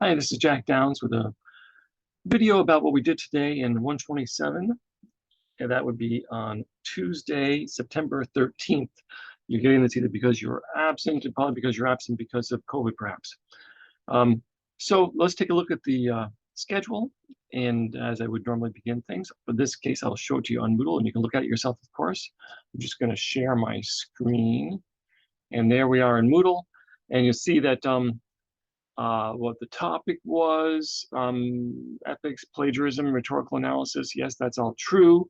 Hi, this is Jack Downs with a video about what we did today in 127, and that would be on Tuesday, September 13th. You're getting this either because you're absent and probably because you're absent because of COVID, perhaps. So let's take a look at the schedule, and as I would normally begin things. For this case, I'll show it to you on Moodle, and you can look at it yourself, of course. I'm just going to share my screen, and there we are in Moodle, and you'll see that what the topic was, ethics, plagiarism, rhetorical analysis. Yes, that's all true.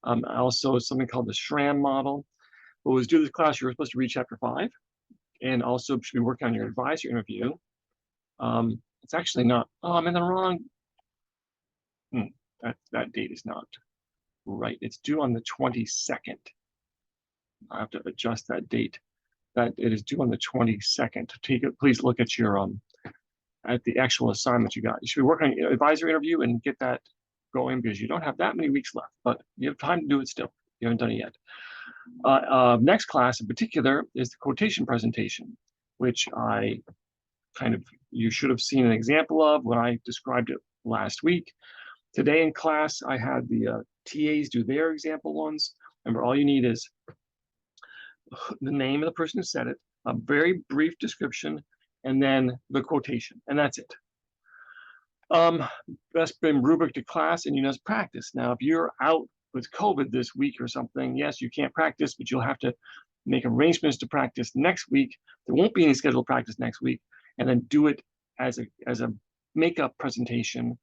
Also something called the Schramm Model. What was due to this class, you were supposed to read chapter 5 and also should be working on your advisor interview. It's actually not, I'm in the wrong, that date is not right. It's due on the 22nd. I have to adjust that date. That it is due on the 22nd. Take it, please look at your at the actual assignment you got. You should be working on your advisor interview and get that going because you don't have that many weeks left, but you have time to do it still. You haven't done it yet. Next class in particular is the quotation presentation, which you should have seen an example of when I described it last week. Today in class, I had the TAs do their example ones. Remember, all you need is the name of the person who said it, a very brief description, and then the quotation, and that's it. That's been rubric to class, and you just practice. Now, if you're out with COVID this week or something, yes, you can't practice, but you'll have to make arrangements to practice next week. There won't be any scheduled practice next week, and then do it as a makeup presentation,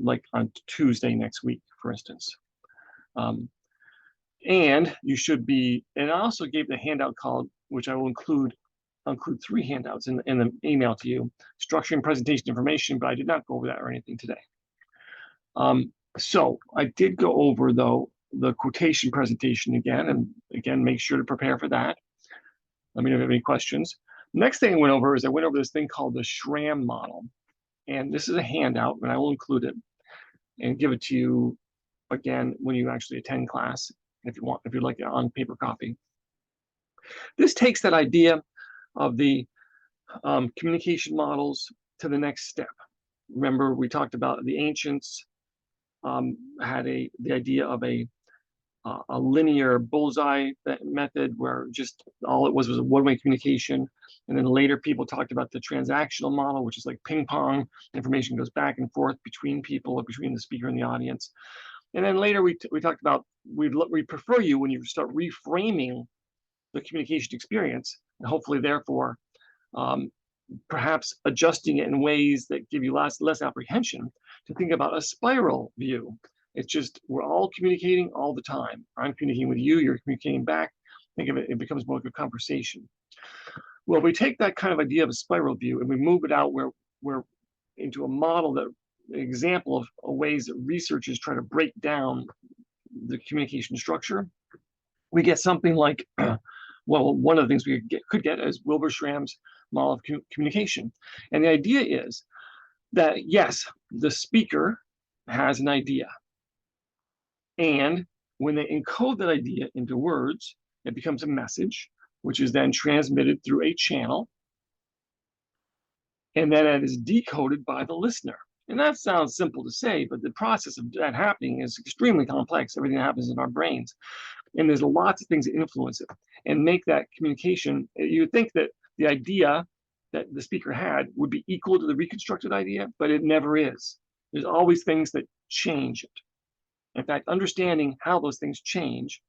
like on Tuesday next week, for instance. And you should be, and I also gave the handout called, which I will include 3 handouts in the email to you, structuring presentation information, but I did not go over that or anything today. So I did go over, though, the quotation presentation again, and again, make sure to prepare for that. Let me know if you have any questions. Next thing I went over is I went over this thing called the Schramm Model. And this is a handout, and I will include it and give it to you again when you actually attend class, if you'd like it on paper copy. This takes that idea of the communication models to the next step. Remember, we talked about the ancients had the idea of a linear bullseye method where just all it was a one-way communication. And then later people talked about the transactional model, which is like ping pong. Information goes back and forth between people or between the speaker and the audience. And then later we talked about we prefer you when you start reframing the communication experience, and hopefully therefore perhaps adjusting it in ways that give you less apprehension, to think about a spiral view. It's just we're all communicating all the time. I'm communicating with you, you're communicating back. Think of it, it becomes more like a conversation. Well, we take that kind of idea of a spiral view and we move it out where we're into a model that an example of ways that researchers try to break down the communication structure. We get something like, well, one of the things we could get is Wilbur Schramm's model of communication. And the idea is that, yes, the speaker has an idea. And when they encode that idea into words, it becomes a message, which is then transmitted through a channel. And then it is decoded by the listener. And that sounds simple to say, but the process of that happening is extremely complex, everything that happens in our brains. And there's lots of things that influence it and make that communication. You would think that the idea that the speaker had would be equal to the reconstructed idea, but it never is. There's always things that change it. In fact, understanding how those things change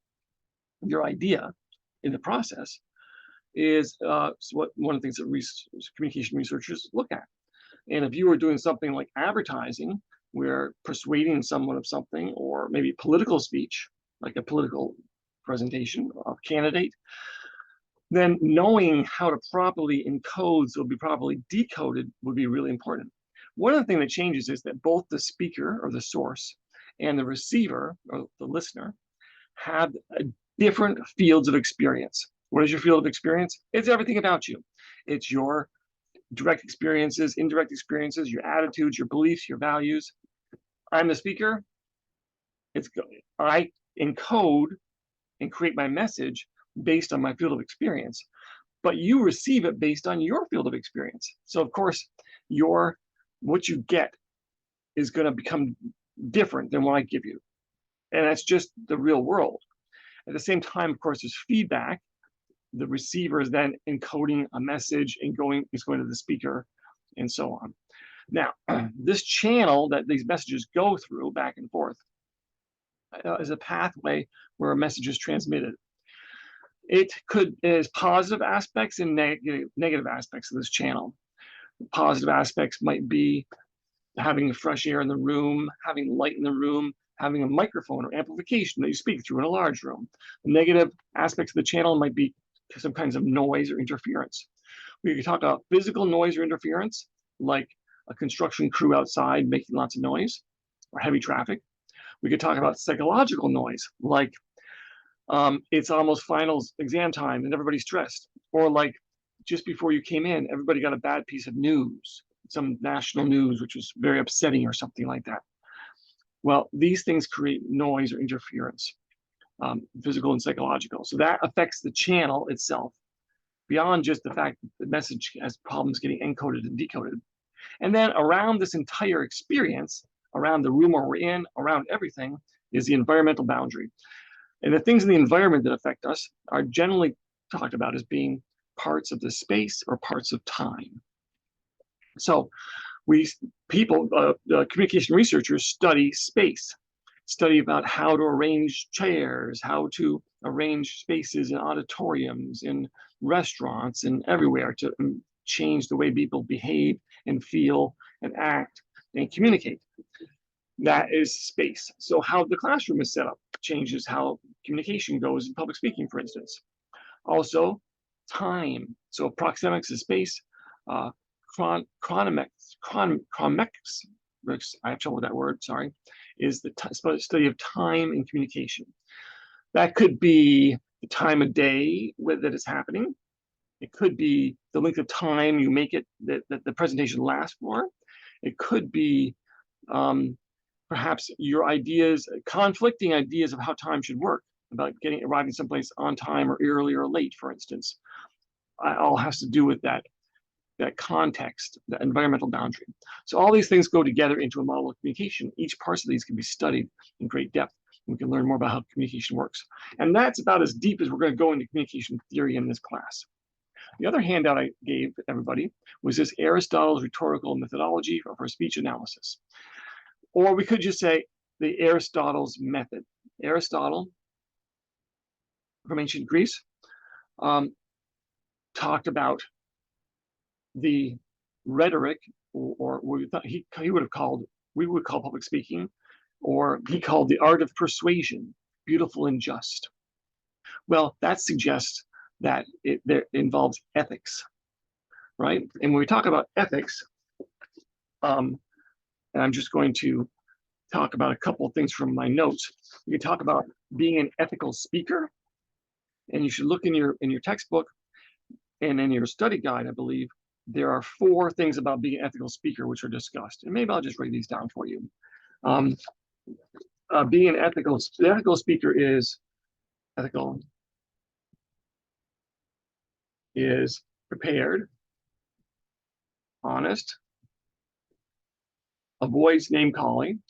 your idea in the process is one of the things that communication researchers look at. And if you were doing something like advertising, where persuading someone of something, or maybe political speech, like a political presentation of candidate, then knowing how to properly encode so it'll be properly decoded would be really important. One of the things that changes is that both the speaker or the source and the receiver or the listener have different fields of experience. What is your field of experience? It's everything about you. It's your direct experiences, indirect experiences, your attitudes, your beliefs, your values. I'm the speaker. I encode and create my message based on my field of experience, but you receive it based on your field of experience. So of course, what you get is going to become different than what I give you. And that's just the real world. At the same time, of course, there's feedback. The receiver is then encoding a message and it's going to the speaker and so on. Now, this channel that these messages go through back and forth is a pathway where a message is transmitted. It is positive aspects and negative aspects of this channel. Positive aspects might be having fresh air in the room, having light in the room, having a microphone or amplification that you speak through in a large room. The negative aspects of the channel might be some kinds of noise or interference. We could talk about physical noise or interference, like a construction crew outside making lots of noise or heavy traffic. We could talk about psychological noise, like it's almost finals exam time and everybody's stressed, or like just before you came in, everybody got a bad piece of news, some national news, which was very upsetting or something like that. Well, these things create noise or interference, physical and psychological. So that affects the channel itself beyond just the fact that the message has problems getting encoded and decoded. And then around this entire experience, around the room where we're in, around everything, is the environmental boundary. And the things in the environment that affect us are generally talked about as being parts of the space or parts of time. So communication researchers study space, study about how to arrange chairs, how to arrange spaces in auditoriums, in restaurants, and everywhere to change the way people behave and feel and act and communicate. That is space. So how the classroom is set up changes how communication goes in public speaking, for instance. Also, time. So proxemics is space. Chronomics, I have trouble with that word, sorry, is the study of time in communication. That could be the time of day that is happening. It could be the length of time you make it that the presentation lasts for. It could be perhaps your ideas, conflicting ideas of how time should work, about arriving someplace on time or early or late, for instance. It all has to do with that context, the environmental boundary. So all these things go together into a model of communication. Each part of these can be studied in great depth. We can learn more about how communication works. And that's about as deep as we're going to go into communication theory in this class. The other handout I gave everybody was this Aristotle's Rhetorical Methodology for speech analysis. Or we could just say the Aristotle's method. Aristotle, from ancient Greece, talked about the rhetoric, or we would call public speaking, or he called the art of persuasion beautiful and just. Well, that suggests that it involves ethics, right? And when we talk about ethics, and I'm just going to talk about a couple of things from my notes. We can talk about being an ethical speaker, and you should look in your textbook and in your study guide, I believe, there are 4 things about being an ethical speaker which are discussed. And maybe I'll just write these down for you. Being an ethical speaker is prepared, honest, avoids name calling,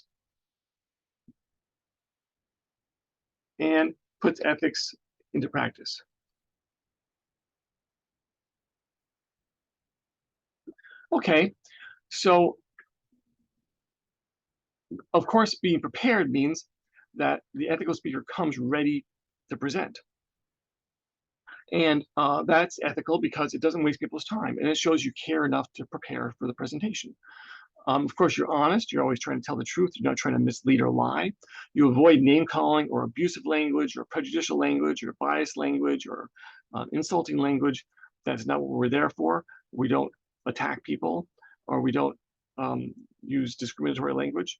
and puts ethics into practice. Okay, so of course, being prepared means that the ethical speaker comes ready to present. And that's ethical because it doesn't waste people's time, and it shows you care enough to prepare for the presentation. Of course, you're honest. You're always trying to tell the truth. You're not trying to mislead or lie. You avoid name calling or abusive language or prejudicial language or biased language or insulting language. That's not what we're there for. We don't attack people, or we don't use discriminatory language.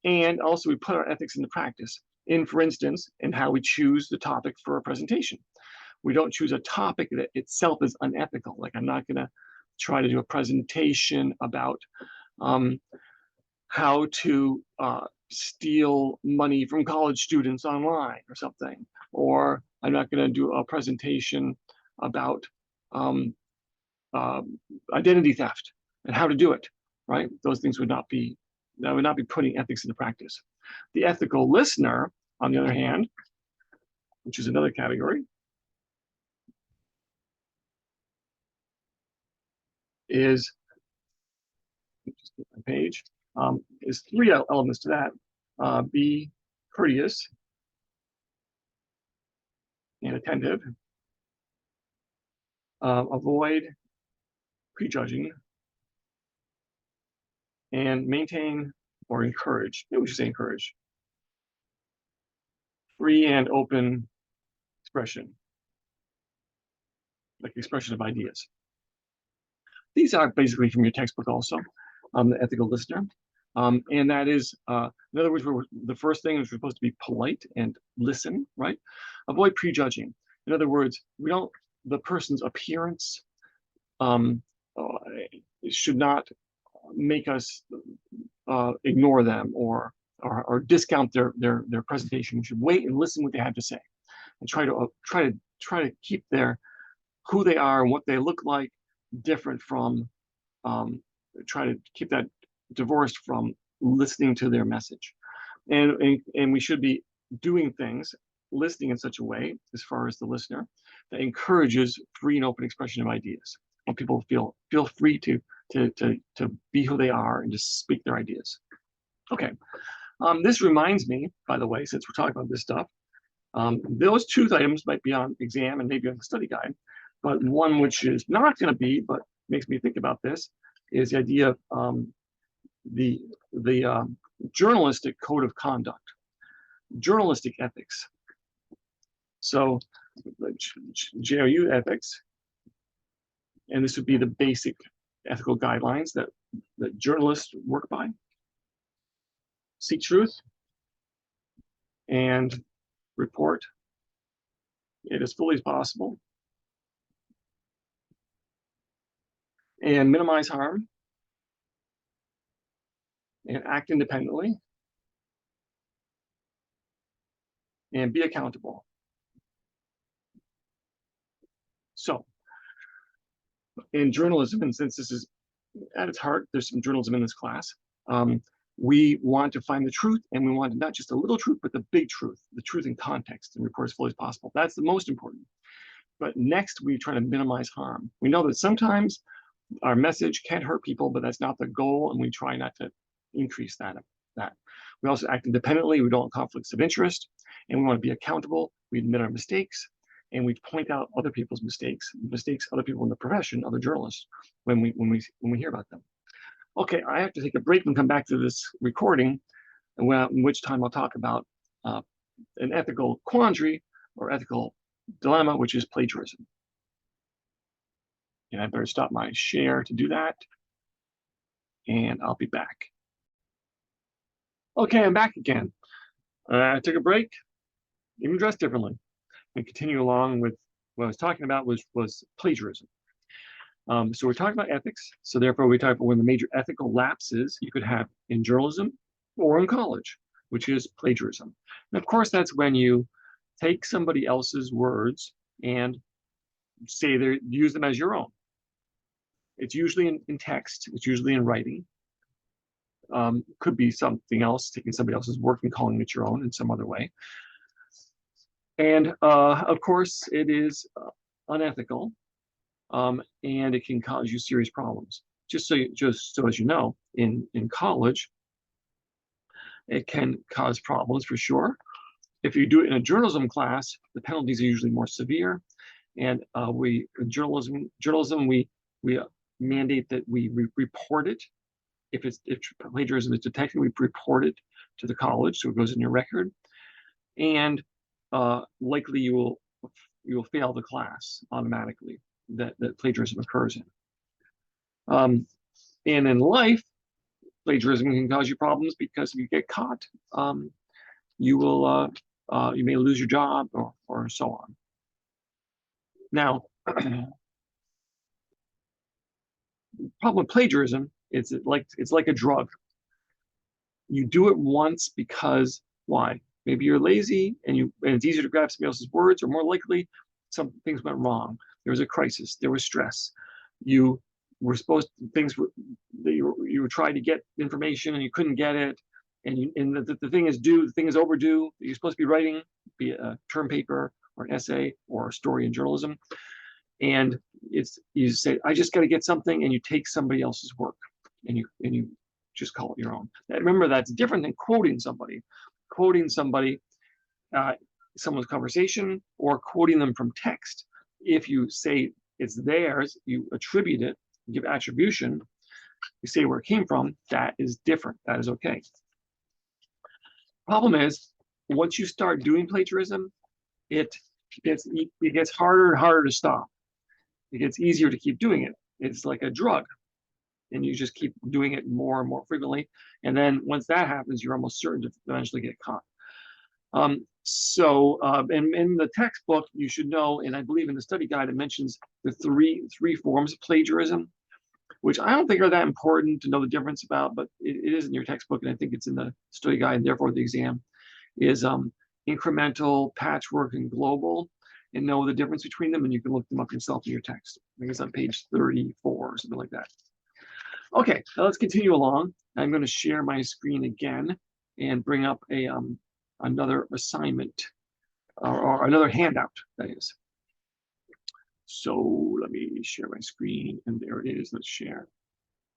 And also we put our ethics into practice for instance, in how we choose the topic for a presentation. We don't choose a topic that itself is unethical. Like, I'm not going to try to do a presentation about how to steal money from college students online or something. Or I'm not going to do a presentation about identity theft. and how to do it, right? Those things would not be putting ethics into practice. The ethical listener, on the other hand, which is another category, is just get my page. Is three elements to that. Be courteous and attentive. Avoid prejudging, and maintain or encourage. Maybe we should say encourage. Free and open expression, like expression of ideas. These are basically from your textbook also, the ethical listener. And that is, in other words, the first thing is we're supposed to be polite and listen, right? Avoid prejudging. In other words, the person's appearance should not make us ignore them or discount their presentation. We should wait and listen what they have to say, and try to keep who they are and what they look like different from, try to keep that divorced from listening to their message. And we should be doing things, listening in such a way, as far as the listener, that encourages free and open expression of ideas. And people feel free to be who they are and to speak their ideas. Okay. This reminds me, by the way, since we're talking about this stuff, those two items might be on exam and maybe on the study guide, but one which is not going to be, but makes me think about this, is the idea of the journalistic code of conduct, journalistic ethics. So JOU ethics, and this would be the basic ethical guidelines that journalists work by. Seek truth and report it as fully as possible, and minimize harm, and act independently, and be accountable. So in journalism, and since this is at its heart, there's some journalism in this class, we want to find the truth, and we want not just a little truth, but the big truth, the truth in context, and report as fully as possible. That's the most important. But next, we try to minimize harm. We know that sometimes our message can hurt people, but that's not the goal, and we try not to increase that. We also act independently. We don't want conflicts of interest, and we want to be accountable. We admit our mistakes, and we point out other people's mistakes other people in the profession, other journalists, when we hear about them. Okay, I have to take a break and come back to this recording, in which time I'll talk about an ethical quandary or ethical dilemma, which is plagiarism. And I better stop my share to do that, and I'll be back. Okay, I'm back again. I took a break, even dressed differently, and continue along with what I was talking about was plagiarism. So we're talking about ethics. So therefore, we talk about one of the major ethical lapses you could have in journalism or in college, which is plagiarism. And of course, that's when you take somebody else's words and use them as your own. It's usually in text. It's usually in writing. Could be something else, taking somebody else's work and calling it your own in some other way. And of course, it is unethical. And it can cause you serious problems. Just so as you know, in college, it can cause problems for sure. If you do it in a journalism class, the penalties are usually more severe. And in journalism we mandate that we report it. If plagiarism is detected, we report it to the college, so it goes in your record. And likely you will fail the class automatically that plagiarism occurs in. And in life, plagiarism can cause you problems because if you get caught, you may lose your job or so on. Now, the problem with plagiarism is it's like a drug. You do it once because why? Maybe you're lazy and it's easier to grab somebody else's words, or more likely some things went wrong. There was a crisis, there was stress. You were supposed to, things were, that you were trying to get information and you couldn't get it, and the thing is due, the thing is overdue, that you're supposed to be writing, be it a term paper or an essay or a story in journalism, and you say, I just got to get something, and you take somebody else's work and you just call it your own. Now, remember, that's different than quoting somebody. Quoting somebody, someone's conversation, or quoting them from text. If you say it's theirs, you attribute it, give attribution, you say where it came from, that is different. That is okay. Problem is, once you start doing plagiarism, it gets harder and harder to stop. It gets easier to keep doing it. It's like a drug, and you just keep doing it more and more frequently. And then once that happens, you're almost certain to eventually get caught. In the textbook, you should know, and I believe in the study guide, it mentions the three forms of plagiarism, which I don't think are that important to know the difference about, but it is in your textbook, and I think it's in the study guide, and therefore the exam is incremental, patchwork, and global, and know the difference between them, and you can look them up yourself in your text. I think it's on page 34 or something like that. Okay, now let's continue along. I'm going to share my screen again and bring up another assignment or another handout, that is. So let me share my screen, and there it is. Let's share.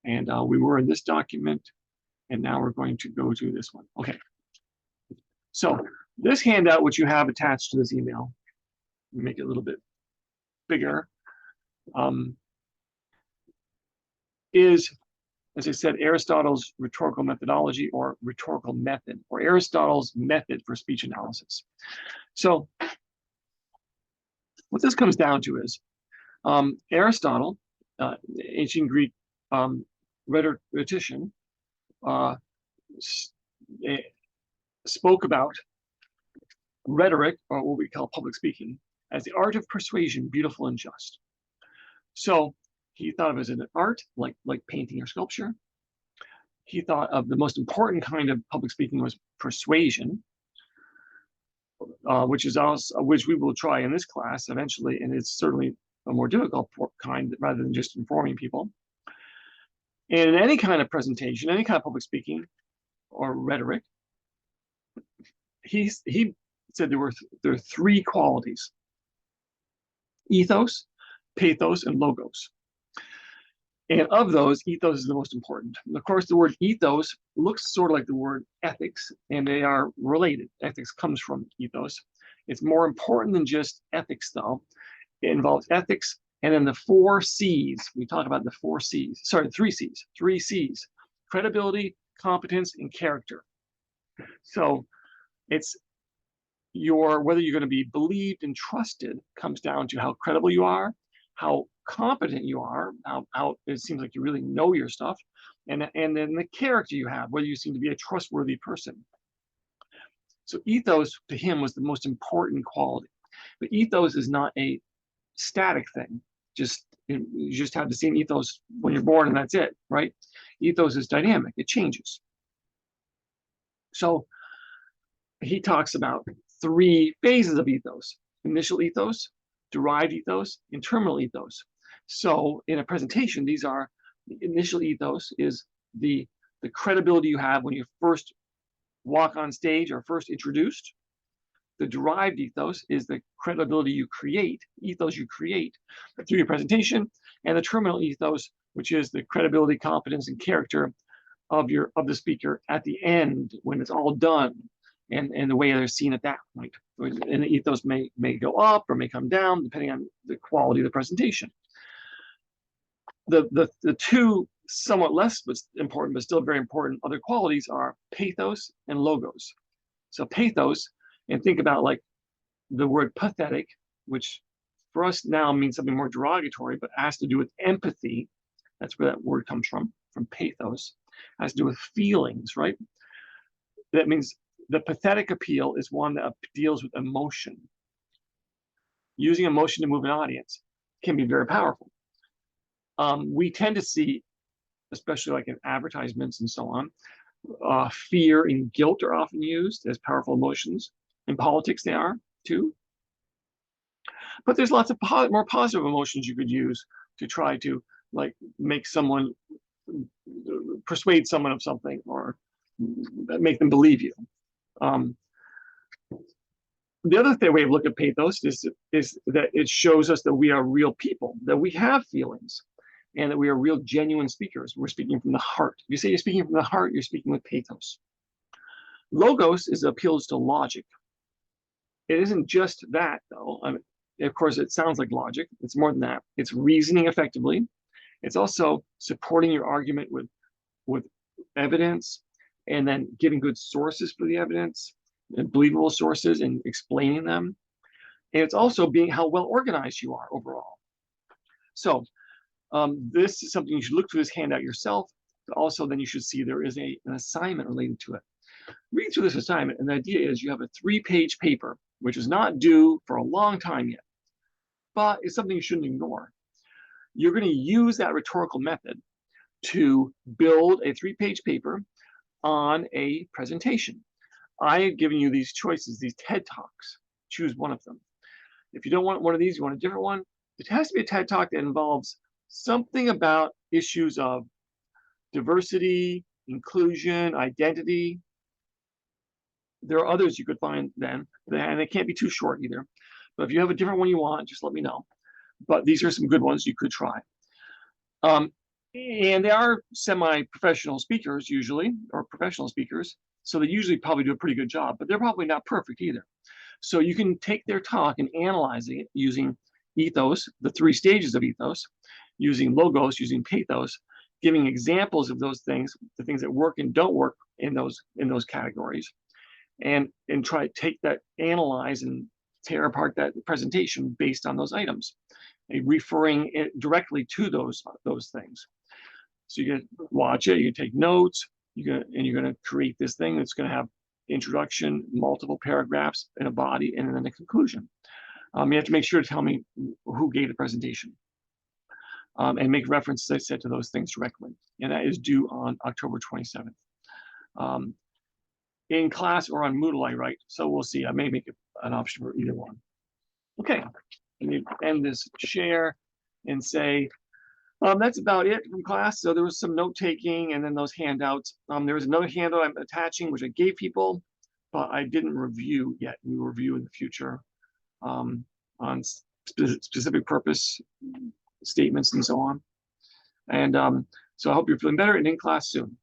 And we were in this document, and now we're going to go to this one. Okay. So this handout, which you have attached to this email, make it a little bit bigger, is, as I said, Aristotle's rhetorical methodology, or rhetorical method, or Aristotle's method for speech analysis. So what this comes down to is Aristotle, ancient Greek rhetorician, spoke about rhetoric, or what we call public speaking, as the art of persuasion, beautiful and just. So he thought of it as an art, like painting or sculpture. He thought of the most important kind of public speaking was persuasion, which we will try in this class eventually, and it's certainly a more difficult kind rather than just informing people. And in any kind of presentation, any kind of public speaking or rhetoric, he said there are three qualities: ethos, pathos, and logos. And of those, ethos is the most important. And of course, the word ethos looks sort of like the word ethics, and they are related. Ethics comes from ethos. It's more important than just ethics, though. It involves ethics, and then the 4 C's. We talk about the 4 C's. Sorry, 3 C's. 3 C's: credibility, competence, and character. So it's whether you're going to be believed and trusted comes down to how credible you are, how competent you are, how it seems like you really know your stuff, and then the character you have, whether you seem to be a trustworthy person. So ethos to him was the most important quality. But ethos is not a static thing. You just have the same ethos when you're born, and that's it, right? Ethos is dynamic. It changes. So he talks about 3 phases of ethos: initial ethos, derived ethos, and terminal ethos. So in a presentation, these are the initial ethos is the credibility you have when you first walk on stage or first introduced. The derived ethos is the credibility you create, ethos you create through your presentation, and the terminal ethos, which is the credibility, competence, and character of the speaker at the end when it's all done, and the way they're seen at that point. And the ethos may go up or may come down depending on the quality of the presentation. The 2 somewhat less important, but still very important other qualities are pathos and logos. So pathos, and think about like the word pathetic, which for us now means something more derogatory, but has to do with empathy. That's where that word comes from pathos. It has to do with feelings, right? That means the pathetic appeal is one that deals with emotion. Using emotion to move an audience can be very powerful. We tend to see, especially like in advertisements and so on, fear and guilt are often used as powerful emotions. In politics, they are too. But there's lots of more positive emotions you could use to try to like make someone, persuade someone of something, or make them believe you. The other way of looking at pathos is that it shows us that we are real people, that we have feelings, and that we are real, genuine speakers. We're speaking from the heart. If you say you're speaking from the heart, you're speaking with pathos. Logos appeals to logic. It isn't just that, though. I mean, of course, it sounds like logic. It's more than that. It's reasoning effectively. It's also supporting your argument with evidence, and then giving good sources for the evidence, and believable sources, and explaining them. And it's also being how well organized you are overall. So this is something you should look through this handout yourself. Also, then you should see there is an assignment related to it. Read through this assignment, and the idea is you have a 3-page paper, which is not due for a long time yet, but it's something you shouldn't ignore. You're going to use that rhetorical method to build a 3-page paper on a presentation. I've given you these choices, these TED Talks. Choose one of them. If you don't want one of these, you want a different one, it has to be a TED Talk that involves something about issues of diversity, inclusion, identity. There are others you could find then, and they can't be too short either. But if you have a different one you want, just let me know. But these are some good ones you could try. And they are semi-professional speakers usually, or professional speakers. So they usually probably do a pretty good job, but they're probably not perfect either. So you can take their talk and analyze it using ethos, the 3 stages of ethos, using logos, using pathos, giving examples of those things, the things that work and don't work in those categories, and try to take that, analyze and tear apart that presentation based on those items, and referring it directly to those things. So you can watch it, you can take notes, you're going to create this thing that's going to have introduction, multiple paragraphs, and a body, and then a conclusion. You have to make sure to tell me who gave the presentation, and make reference, as I said, to those things directly. And that is due on October 27th. In class or on Moodle, I write. So we'll see. I may make an option for either one. Okay, let me end this share and say, that's about it from class. So there was some note taking, and then those handouts. There was another handout I'm attaching, which I gave people, but I didn't review yet. We will review in the future on specific purpose statements and so on. And so I hope you're feeling better and in class soon.